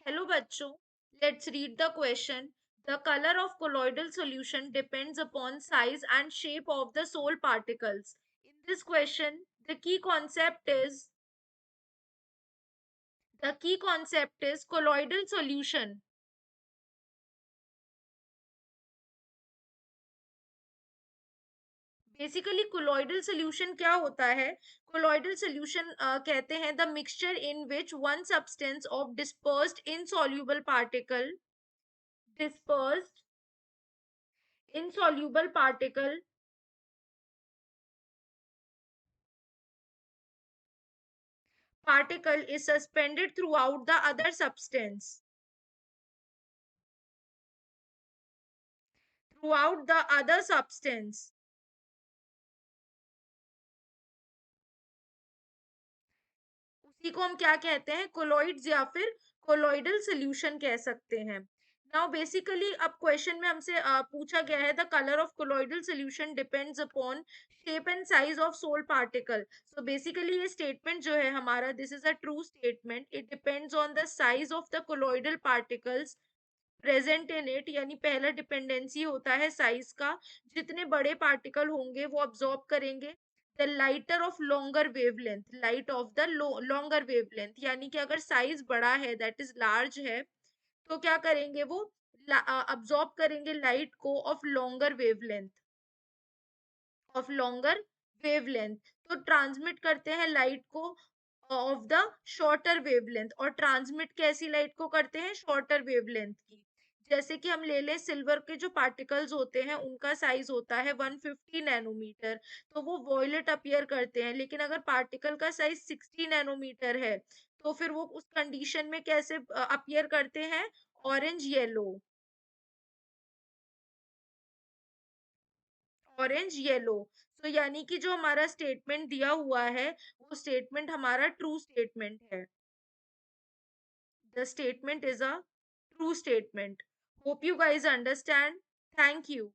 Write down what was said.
Hello bachcho, let's read the question. The color of colloidal solution depends upon size and shape of the soil particles. In this question, the key concept is colloidal solution. Basically colloidal solution क्या होता है? Colloidal solution कहते हैं the mixture in which one substance of dispersed insoluble dispersed insoluble particle is suspended throughout the other substance. Throughout the other substance. उसी को हम क्या कहते हैं? कोलॉइड्स या फिर कोलॉइडल सॉल्यूशन कह सकते हैं. नाउ बेसिकली अब क्वेश्चन में हमसे पूछा गया है the colour of colloidal solution depends upon shape and size of sol particle. So basically ये स्टेटमेंट जो है हमारा, this is a true statement. It depends on the size of the colloidal particles present in it. यानी पहला dependency होता है size का. जितने बड़े पार्टिकल होंगे वो अब्सॉर्ब करेंगे the lighter of longer wavelength, light of the longer wavelength. यानी कि अगर साइज बड़ा है, दैट इज लार्ज है, तो क्या करेंगे वो? अब्सॉर्ब करेंगे लाइट को ऑफ लॉन्गर वेवलेंथ. तो ट्रांसमिट करते हैं लाइट को ऑफ द शॉर्टर वेवलेंथ. और ट्रांसमिट कैसी लाइट को करते हैं? शॉर्टर वेवलेंथ की. जैसे कि हम ले लें सिल्वर के जो पार्टिकल्स होते हैं उनका साइज होता है 150 नैनोमीटर, तो वो वॉयलेट अपीयर करते हैं. लेकिन अगर पार्टिकल का साइज 60 नैनोमीटर है तो फिर वो उस कंडीशन में कैसे अपीयर करते हैं? Orange yellow. Orange yellow. तो यानी कि जो हमारा स्टेटमेंट दिया हुआ है वो स्टेटमेंट हमारा ट्रू स्टेटमेंट है. The statement is a true statement. Hope you guys understand. Thank you.